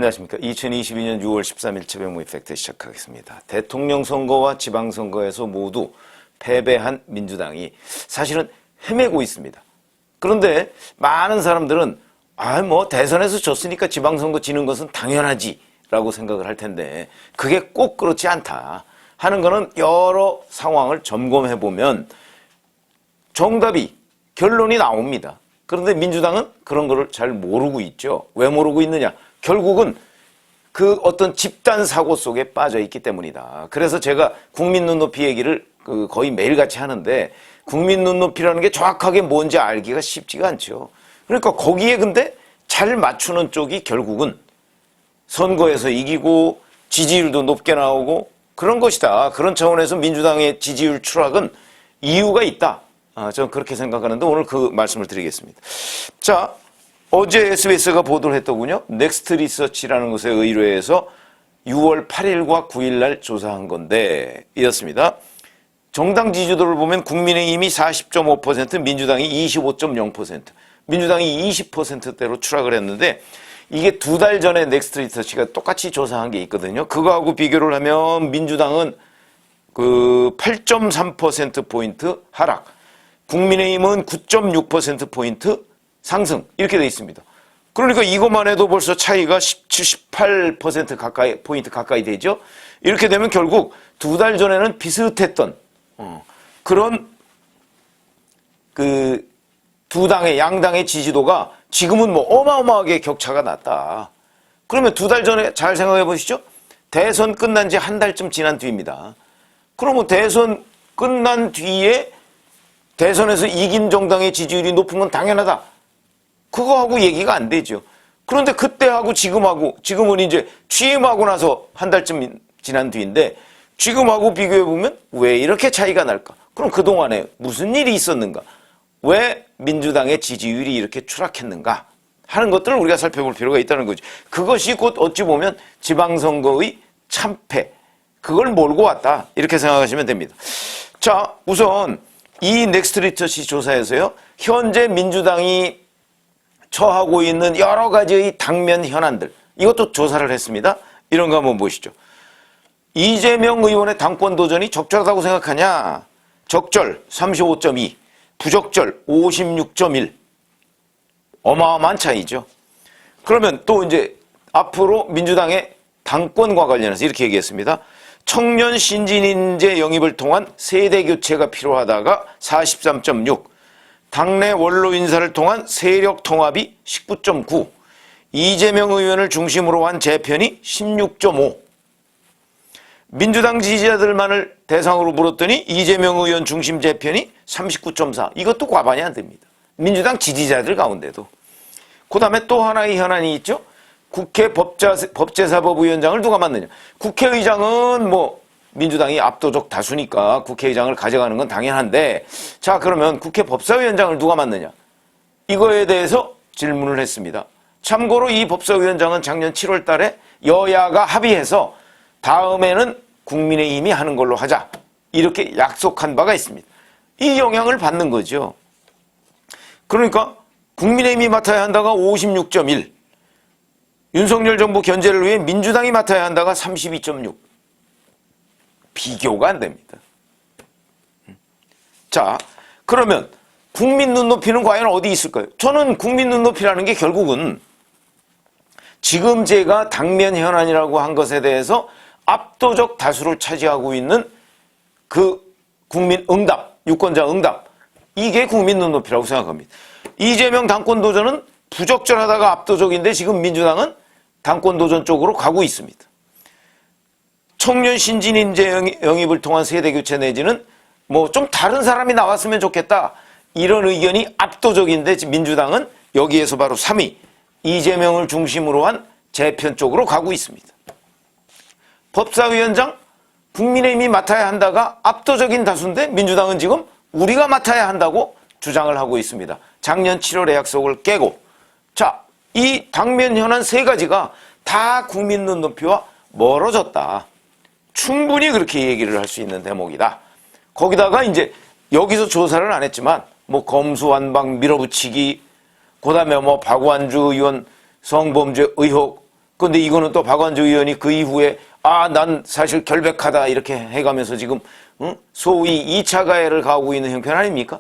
안녕하십니까. 2022년 6월 13일 최병무 이펙트 시작하겠습니다. 대통령 선거와 지방선거에서 모두 패배한 민주당이 사실은 헤매고 있습니다. 그런데 많은 사람들은 대선에서 졌으니까 지방선거 지는 것은 당연하지 라고 생각을 할 텐데 그게 꼭 그렇지 않다 하는 거는 여러 상황을 점검해 보면 정답이 결론이 나옵니다. 그런데 민주당은 그런 거를 잘 모르고 있죠. 왜 모르고 있느냐? 결국은 그 어떤 집단 사고 속에 빠져 있기 때문이다. 그래서 제가 국민 눈높이 얘기를 거의 매일같이 하는데 국민 눈높이라는 게 정확하게 뭔지 알기가 쉽지가 않죠. 그러니까 거기에 근데 잘 맞추는 쪽이 결국은 선거에서 이기고 지지율도 높게 나오고 그런 것이다. 그런 차원에서 민주당의 지지율 추락은 이유가 있다. 저는 그렇게 생각하는데 오늘 그 말씀을 드리겠습니다. 자, 어제 SBS가 보도를 했더군요. 넥스트 리서치라는 것에 의뢰해서 6월 8일과 9일 날 조사한 건데 이렇습니다. 정당 지지도를 보면 국민의힘이 40.5%, 민주당이 25.0%, 민주당이 20%대로 추락을 했는데 이게 두 달 전에 넥스트 리서치가 똑같이 조사한 게 있거든요. 그거하고 비교를 하면 민주당은 8.3%포인트 하락, 국민의힘은 9.6%포인트 상승 이렇게 돼 있습니다. 그러니까 이것만 해도 벌써 차이가 18% 가까이 포인트 가까이 되죠. 이렇게 되면 결국 두 달 전에는 비슷했던 그런 두 당의 양당의 지지도가 지금은 어마어마하게 격차가 났다. 그러면 두 달 전에 잘 생각해 보시죠. 대선 끝난 지 한 달쯤 지난 뒤입니다. 그러면 대선 끝난 뒤에 대선에서 이긴 정당의 지지율이 높은 건 당연하다. 그거하고 얘기가 안 되죠. 그런데 그때하고 지금은 이제 취임하고 나서 한 달쯤 지난 뒤인데 지금하고 비교해보면 왜 이렇게 차이가 날까? 그럼 그동안에 무슨 일이 있었는가? 왜 민주당의 지지율이 이렇게 추락했는가? 하는 것들을 우리가 살펴볼 필요가 있다는 거죠. 그것이 곧 어찌 보면 지방선거의 참패, 그걸 몰고 왔다. 이렇게 생각하시면 됩니다. 자, 우선 이 넥스트 리서치 조사에서요. 현재 민주당이 처하고 있는 여러 가지의 당면 현안들 이것도 조사를 했습니다. 이런 거 한번 보시죠. 이재명 의원의 당권 도전이 적절하다고 생각하냐? 적절 35.2, 부적절 56.1. 어마어마한 차이죠. 그러면 또 이제 앞으로 민주당의 당권과 관련해서 이렇게 얘기했습니다. 청년 신진 인재 영입을 통한 세대 교체가 필요하다가 43.6, 당내 원로 인사를 통한 세력 통합이 19.9, 이재명 의원을 중심으로 한 재편이 16.5. 민주당 지지자들만을 대상으로 물었더니 이재명 의원 중심 재편이 39.4. 이것도 과반이 안 됩니다. 민주당 지지자들 가운데도. 그 다음에 또 하나의 현안이 있죠. 국회 법제사법위원장을 누가 맡느냐. 국회의장은 민주당이 압도적 다수니까 국회의장을 가져가는 건 당연한데 자 그러면 국회 법사위원장을 누가 맡느냐. 이거에 대해서 질문을 했습니다. 참고로 이 법사위원장은 작년 7월 달에 여야가 합의해서 다음에는 국민의힘이 하는 걸로 하자. 이렇게 약속한 바가 있습니다. 이 영향을 받는 거죠. 그러니까 국민의힘이 맡아야 한다가 56.1, 윤석열 정부 견제를 위해 민주당이 맡아야 한다가 32.6. 비교가 안 됩니다. 자, 그러면 국민 눈높이는 과연 어디 있을까요? 저는 국민 눈높이라는 게 결국은 지금 제가 당면 현안이라고 한 것에 대해서 압도적 다수를 차지하고 있는 그 국민 응답, 유권자 응답, 이게 국민 눈높이라고 생각합니다. 이재명 당권 도전은 부적절하다가 압도적인데 지금 민주당은 당권 도전 쪽으로 가고 있습니다. 청년 신진 인재 영입을 통한 세대 교체 내지는 좀 다른 사람이 나왔으면 좋겠다. 이런 의견이 압도적인데 민주당은 여기에서 바로 3위 이재명을 중심으로 한 재편 쪽으로 가고 있습니다. 법사위원장 국민의힘이 맡아야 한다가 압도적인 다수인데 민주당은 지금 우리가 맡아야 한다고 주장을 하고 있습니다. 작년 7월의 약속을 깨고 자, 이 당면 현안 세 가지가 다 국민 눈높이와 멀어졌다. 충분히 그렇게 얘기를 할 수 있는 대목이다. 거기다가 이제 여기서 조사를 안 했지만 검수완박 밀어붙이기, 그다음에 박완주 의원 성범죄 의혹, 그런데 이거는 또 박완주 의원이 그 이후에 난 사실 결백하다 이렇게 해가면서 지금 소위 2차 가해를 가하고 있는 형편 아닙니까?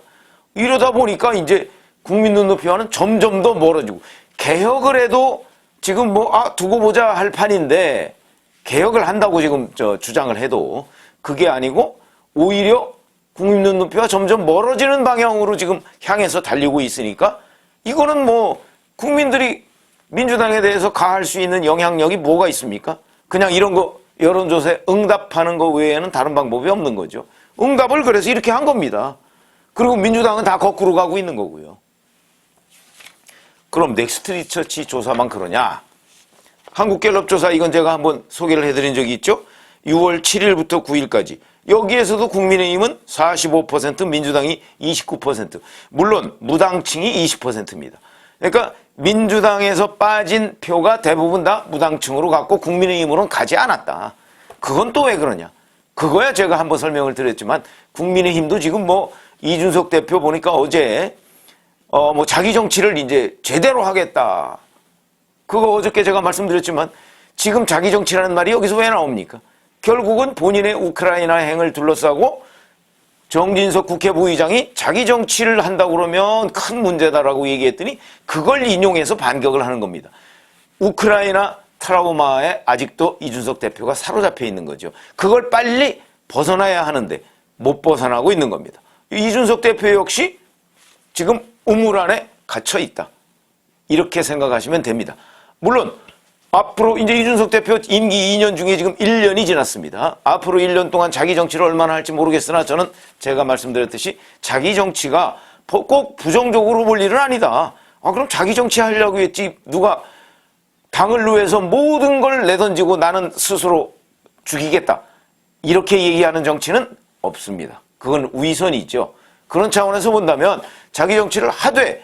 이러다 보니까 이제 국민 눈높이와는 점점 더 멀어지고 개혁을 해도 지금 두고 보자 할 판인데 개혁을 한다고 지금 주장을 해도 그게 아니고 오히려 국민 눈높이와 점점 멀어지는 방향으로 지금 향해서 달리고 있으니까 이거는 국민들이 민주당에 대해서 가할 수 있는 영향력이 뭐가 있습니까? 그냥 이런 거 여론조사에 응답하는 거 외에는 다른 방법이 없는 거죠. 응답을 그래서 이렇게 한 겁니다. 그리고 민주당은 다 거꾸로 가고 있는 거고요. 그럼 넥스트 리서치 조사만 그러냐? 한국갤럽 조사 이건 제가 한번 소개를 해드린 적이 있죠. 6월 7일부터 9일까지. 여기에서도 국민의힘은 45%, 민주당이 29%. 물론 무당층이 20%입니다. 그러니까 민주당에서 빠진 표가 대부분 다 무당층으로 갔고 국민의힘으로는 가지 않았다. 그건 또 왜 그러냐? 그거야 제가 한번 설명을 드렸지만 국민의힘도 지금 이준석 대표 보니까 어제 자기 정치를 이제 제대로 하겠다. 그거 어저께 제가 말씀드렸지만 지금 자기 정치라는 말이 여기서 왜 나옵니까? 결국은 본인의 우크라이나 행을 둘러싸고 정진석 국회 부의장이 자기 정치를 한다고 그러면 큰 문제다라고 얘기했더니 그걸 인용해서 반격을 하는 겁니다. 우크라이나 트라우마에 아직도 이준석 대표가 사로잡혀 있는 거죠. 그걸 빨리 벗어나야 하는데 못 벗어나고 있는 겁니다. 이준석 대표 역시 지금 우물 안에 갇혀 있다. 이렇게 생각하시면 됩니다. 물론 앞으로 이제 이준석 대표 임기 2년 중에 지금 1년이 지났습니다. 앞으로 1년 동안 자기 정치를 얼마나 할지 모르겠으나 저는 제가 말씀드렸듯이 자기 정치가 꼭 부정적으로 볼 일은 아니다. 그럼 자기 정치 하려고 했지 누가 당을 위해서 모든 걸 내던지고 나는 스스로 죽이겠다. 이렇게 얘기하는 정치는 없습니다. 그건 위선이죠. 그런 차원에서 본다면 자기 정치를 하되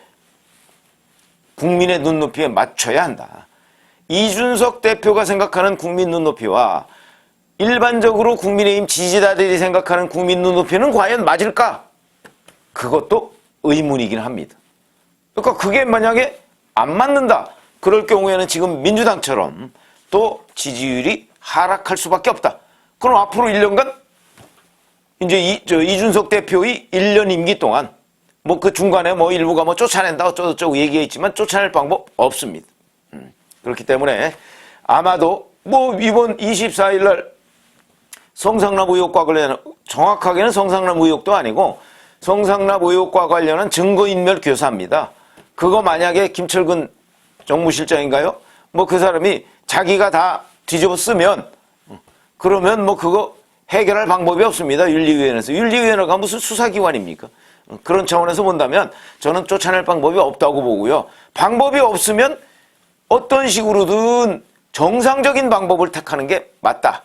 국민의 눈높이에 맞춰야 한다. 이준석 대표가 생각하는 국민 눈높이와 일반적으로 국민의힘 지지자들이 생각하는 국민 눈높이는 과연 맞을까? 그것도 의문이긴 합니다. 그러니까 그게 만약에 안 맞는다. 그럴 경우에는 지금 민주당처럼 또 지지율이 하락할 수밖에 없다. 그럼 앞으로 1년간 이제 이준석 대표의 1년 임기 동안 그 중간에 일부가 쫓아낸다 어쩌고저쩌고 얘기했지만 쫓아낼 방법 없습니다. 그렇기 때문에 아마도 이번 24일 날 성상납 의혹과 관련한 정확하게는 성상납 의혹도 아니고 성상납 의혹과 관련한 증거인멸 교사입니다. 그거 만약에 김철근 정무실장인가요? 그 사람이 자기가 다 뒤집어 쓰면 그러면 그거 해결할 방법이 없습니다. 윤리위원회에서. 윤리위원회가 무슨 수사기관입니까? 그런 차원에서 본다면 저는 쫓아낼 방법이 없다고 보고요. 방법이 없으면 어떤 식으로든 정상적인 방법을 택하는 게 맞다.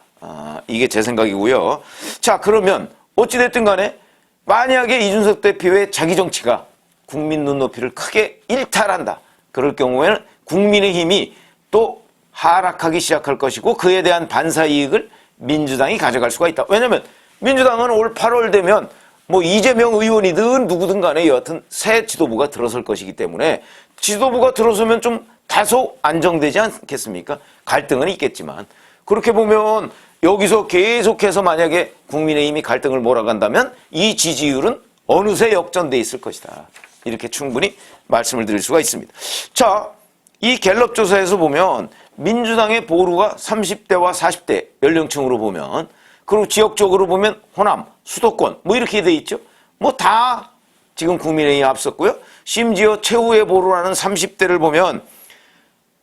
이게 제 생각이고요. 자, 그러면 어찌됐든 간에 만약에 이준석 대표의 자기 정치가 국민 눈높이를 크게 일탈한다. 그럴 경우에는 국민의힘이 또 하락하기 시작할 것이고 그에 대한 반사이익을 민주당이 가져갈 수가 있다. 왜냐하면 민주당은 올 8월 되면 이재명 의원이든 누구든 간에 여하튼 새 지도부가 들어설 것이기 때문에 지도부가 들어서면 좀 다소 안정되지 않겠습니까? 갈등은 있겠지만 그렇게 보면 여기서 계속해서 만약에 국민의힘이 갈등을 몰아간다면 이 지지율은 어느새 역전돼 있을 것이다. 이렇게 충분히 말씀을 드릴 수가 있습니다. 자, 이 갤럽 조사에서 보면 민주당의 보루가 30대와 40대 연령층으로 보면 그리고 지역적으로 보면 호남, 수도권 이렇게 돼 있죠. 다 지금 국민의힘이 앞섰고요. 심지어 최후의 보루라는 30대를 보면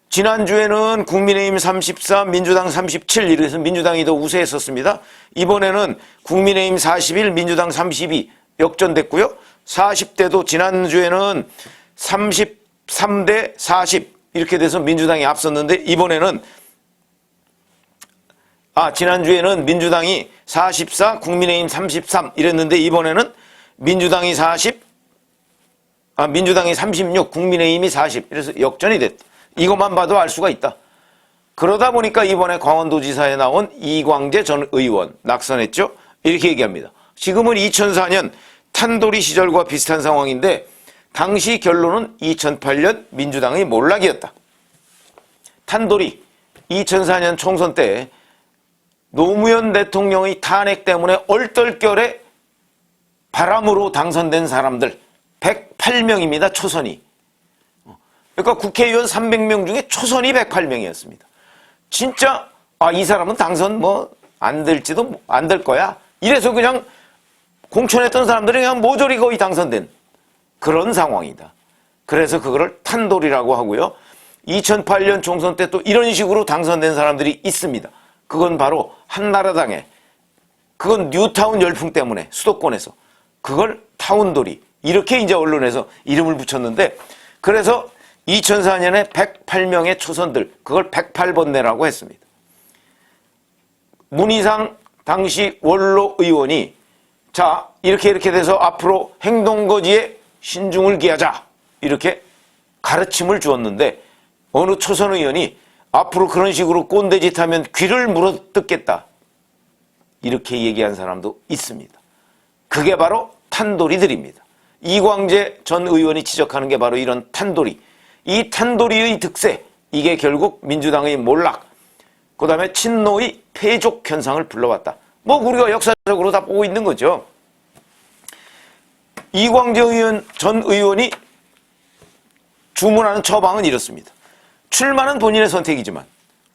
지난주에는 국민의힘 34, 민주당 37 이래서 민주당이 더 우세했었습니다. 이번에는 국민의힘 41, 민주당 32 역전됐고요. 40대도 지난주에는 33대 40 이렇게 돼서 민주당이 앞섰는데 이번에는 지난주에는 민주당이 44, 국민의힘 33 이랬는데 이번에는 민주당이 36, 국민의힘이 40 이래서 역전이 됐다. 이것만 봐도 알 수가 있다. 그러다 보니까 이번에 강원도지사에 나온 이광재 전 의원 낙선했죠. 이렇게 얘기합니다. 지금은 2004년 탄도리 시절과 비슷한 상황인데 당시 결론은 2008년 민주당의 몰락이었다. 탄도리 2004년 총선 때 노무현 대통령의 탄핵 때문에 얼떨결에 바람으로 당선된 사람들 108명입니다. 초선이. 그러니까 국회의원 300명 중에 초선이 108명이었습니다. 진짜 이 사람은 당선 안 될지도 안 될 거야. 이래서 그냥 공천했던 사람들이 그냥 모조리 거의 당선된 그런 상황이다. 그래서 그거를 탄돌이라고 하고요. 2008년 총선 때 또 이런 식으로 당선된 사람들이 있습니다. 그건 바로 한나라당에, 그건 뉴타운 열풍 때문에 수도권에서 그걸 타운돌이, 이렇게 이제 언론에서 이름을 붙였는데, 그래서 2004년에 108명의 초선들, 그걸 108번내라고 했습니다. 문희상 당시 원로 의원이 자, 이렇게 돼서 앞으로 행동거지에 신중을 기하자, 이렇게 가르침을 주었는데, 어느 초선 의원이 앞으로 그런 식으로 꼰대짓 하면 귀를 물어뜯겠다, 이렇게 얘기한 사람도 있습니다. 그게 바로 탄돌이들입니다. 이광재 전 의원이 지적하는 게 바로 이런 탄돌이. 이 탄돌이의 득세, 이게 결국 민주당의 몰락, 그 다음에 친노의 패족 현상을 불러왔다. 우리가 역사적으로 다 보고 있는 거죠. 이광재 전 의원이 주문하는 처방은 이렇습니다. 출마는 본인의 선택이지만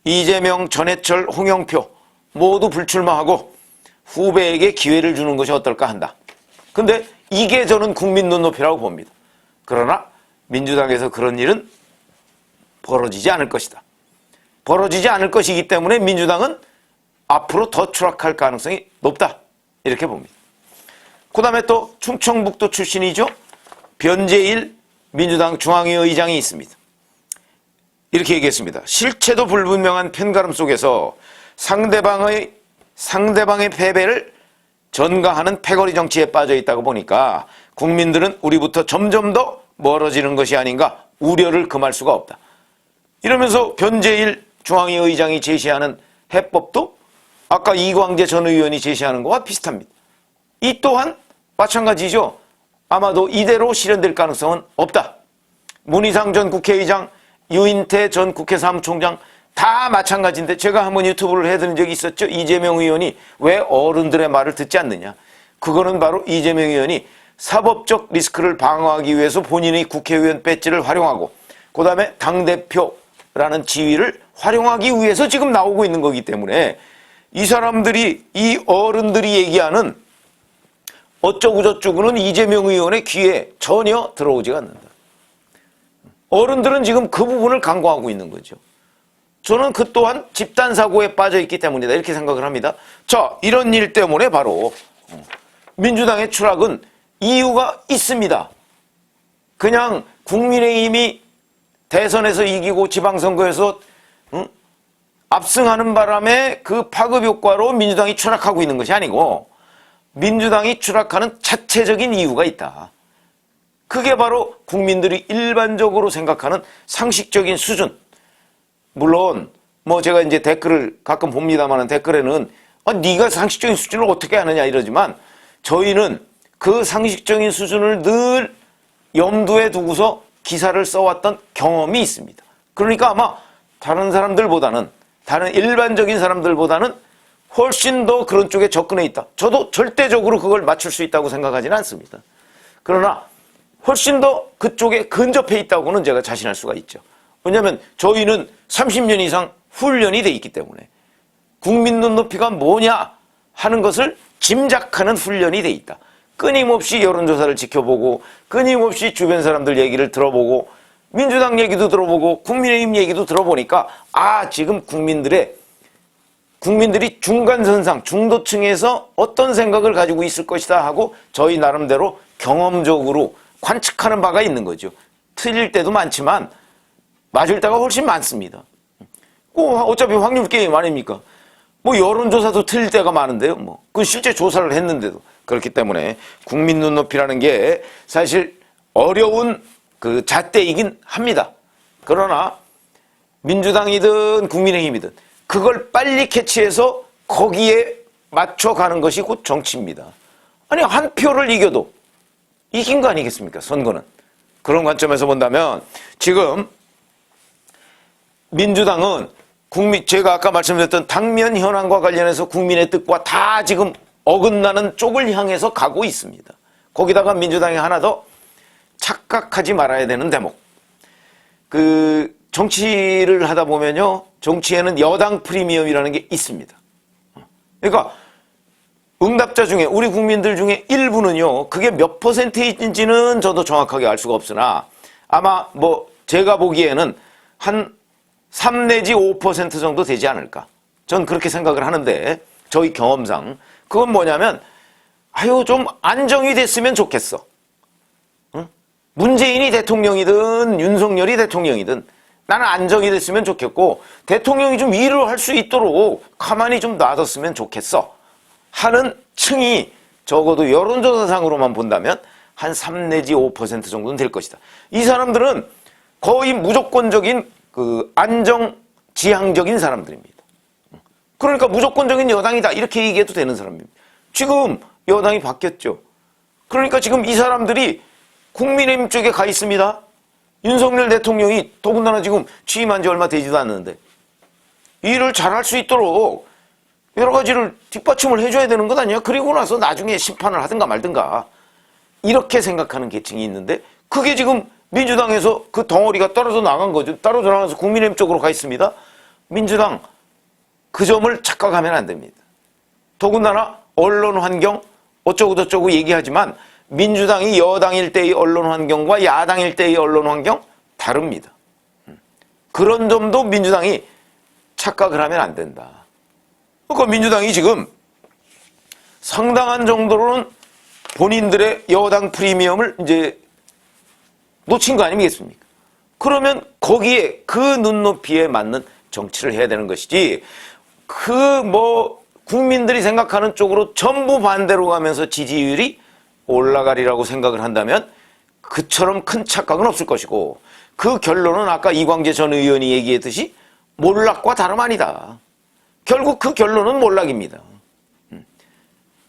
이재명, 전해철, 홍영표 모두 불출마하고 후배에게 기회를 주는 것이 어떨까 한다. 근데 이게 저는 국민 눈높이라고 봅니다. 그러나 민주당에서 그런 일은 벌어지지 않을 것이다. 벌어지지 않을 것이기 때문에 민주당은 앞으로 더 추락할 가능성이 높다, 이렇게 봅니다. 그 다음에 또 충청북도 출신이죠. 변재일 민주당 중앙위 의장이 있습니다. 이렇게 얘기했습니다. 실체도 불분명한 편가름 속에서 상대방의 패배를 전가하는 패거리 정치에 빠져 있다고 보니까 국민들은 우리부터 점점 더 멀어지는 것이 아닌가 우려를 금할 수가 없다. 이러면서 변재일 중앙위 의장이 제시하는 해법도 아까 이광재 전 의원이 제시하는 것과 비슷합니다. 이 또한 마찬가지죠. 아마도 이대로 실현될 가능성은 없다. 문희상 전 국회의장, 유인태 전 국회 사무총장 다 마찬가지인데, 제가 한번 유튜브를 해드린 적이 있었죠. 이재명 의원이 왜 어른들의 말을 듣지 않느냐. 그거는 바로 이재명 의원이 사법적 리스크를 방어하기 위해서 본인의 국회의원 배지를 활용하고 그 다음에 당대표라는 지위를 활용하기 위해서 지금 나오고 있는 거기 때문에 이 사람들이, 이 어른들이 얘기하는 어쩌고저쩌고는 이재명 의원의 귀에 전혀 들어오지가 않는다. 어른들은 지금 그 부분을 간과하고 있는 거죠. 저는 그 또한 집단사고에 빠져 있기 때문이다, 이렇게 생각을 합니다. 자, 이런 일 때문에 바로 민주당의 추락은 이유가 있습니다. 그냥 국민의힘이 대선에서 이기고 지방선거에서 압승하는 바람에 그 파급 효과로 민주당이 추락하고 있는 것이 아니고 민주당이 추락하는 자체적인 이유가 있다. 그게 바로 국민들이 일반적으로 생각하는 상식적인 수준. 물론 제가 이제 댓글을 가끔 봅니다만 댓글에는 네가 상식적인 수준을 어떻게 아느냐 이러지만, 저희는 그 상식적인 수준을 늘 염두에 두고서 기사를 써왔던 경험이 있습니다. 그러니까 아마 다른 사람들보다는, 다른 일반적인 사람들보다는 훨씬 더 그런 쪽에 접근해 있다. 저도 절대적으로 그걸 맞출 수 있다고 생각하지는 않습니다. 그러나 훨씬 더 그쪽에 근접해 있다고는 제가 자신할 수가 있죠. 왜냐하면 저희는 30년 이상 훈련이 돼 있기 때문에 국민 눈높이가 뭐냐 하는 것을 짐작하는 훈련이 돼 있다. 끊임없이 여론조사를 지켜보고 끊임없이 주변 사람들 얘기를 들어보고 민주당 얘기도 들어보고 국민의힘 얘기도 들어보니까 지금 국민들이 중간선상, 중도층에서 어떤 생각을 가지고 있을 것이다 하고 저희 나름대로 경험적으로 관측하는 바가 있는 거죠. 틀릴 때도 많지만 맞을 때가 훨씬 많습니다. 어차피 확률 게임 아닙니까? 여론조사도 틀릴 때가 많은데요. 그건 실제 조사를 했는데도. 그렇기 때문에 국민 눈높이라는 게 사실 어려운 그 잣대이긴 합니다. 그러나 민주당이든 국민의힘이든 그걸 빨리 캐치해서 거기에 맞춰가는 것이 곧 정치입니다. 아니, 한 표를 이겨도 이긴 거 아니겠습니까? 선거는. 그런 관점에서 본다면 지금 민주당은 제가 아까 말씀드렸던 당면 현황과 관련해서 국민의 뜻과 다 지금 어긋나는 쪽을 향해서 가고 있습니다. 거기다가 민주당이 하나 더 착각하지 말아야 되는 대목. 정치를 하다 보면요, 정치에는 여당 프리미엄이라는 게 있습니다. 그러니까 응답자 중에, 우리 국민들 중에 일부는요, 그게 몇 퍼센트인지는 저도 정확하게 알 수가 없으나 아마 제가 보기에는 한 3 내지 5% 정도 되지 않을까. 전 그렇게 생각을 하는데, 저희 경험상. 그건 뭐냐면, 좀 안정이 됐으면 좋겠어. 응? 문재인이 대통령이든 윤석열이 대통령이든 나는 안정이 됐으면 좋겠고, 대통령이 좀 일을 할 수 있도록 가만히 좀 놔뒀으면 좋겠어 하는 층이 적어도 여론조사상으로만 본다면 한 3 내지 5% 정도는 될 것이다. 이 사람들은 거의 무조건적인 안정지향적인 사람들입니다. 그러니까 무조건적인 여당이다 이렇게 얘기해도 되는 사람입니다. 지금 여당이 바뀌었죠. 그러니까 지금 이 사람들이 국민의힘 쪽에 가 있습니다. 윤석열 대통령이 더군다나 지금 취임한 지 얼마 되지도 않는데 일을 잘할 수 있도록 여러 가지를 뒷받침을 해줘야 되는 것 아니야? 그리고 나서 나중에 심판을 하든가 말든가 이렇게 생각하는 계층이 있는데 그게 지금 민주당에서 그 덩어리가 떨어져 나간 거죠. 떨어져 나가서 국민의힘 쪽으로 가 있습니다. 민주당 그 점을 착각하면 안 됩니다. 더군다나 언론 환경 어쩌고저쩌고 얘기하지만 민주당이 여당일 때의 언론 환경과 야당일 때의 언론 환경 다릅니다. 그런 점도 민주당이 착각을 하면 안 된다. 그러니까 민주당이 지금 상당한 정도로는 본인들의 여당 프리미엄을 이제 놓친 거 아니겠습니까? 그러면 거기에 그 눈높이에 맞는 정치를 해야 되는 것이지 국민들이 생각하는 쪽으로 전부 반대로 가면서 지지율이 올라가리라고 생각을 한다면 그처럼 큰 착각은 없을 것이고 그 결론은 아까 이광재 전 의원이 얘기했듯이 몰락과 다름 아니다. 결국 그 결론은 몰락입니다.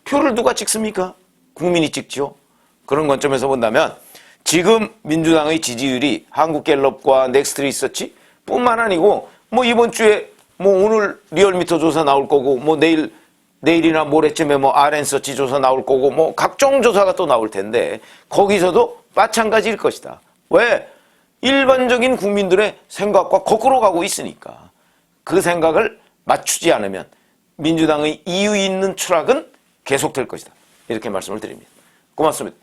표를 누가 찍습니까? 국민이 찍죠. 그런 관점에서 본다면 지금 민주당의 지지율이 한국갤럽과 넥스트 리서치 뿐만 아니고 이번 주에 오늘 리얼미터 조사 나올 거고 내일이나 모레쯤에 RN서치 조사 나올 거고 각종 조사가 또 나올 텐데 거기서도 마찬가지일 것이다. 왜? 일반적인 국민들의 생각과 거꾸로 가고 있으니까 그 생각을 맞추지 않으면 민주당의 이유 있는 추락은 계속될 것이다. 이렇게 말씀을 드립니다. 고맙습니다.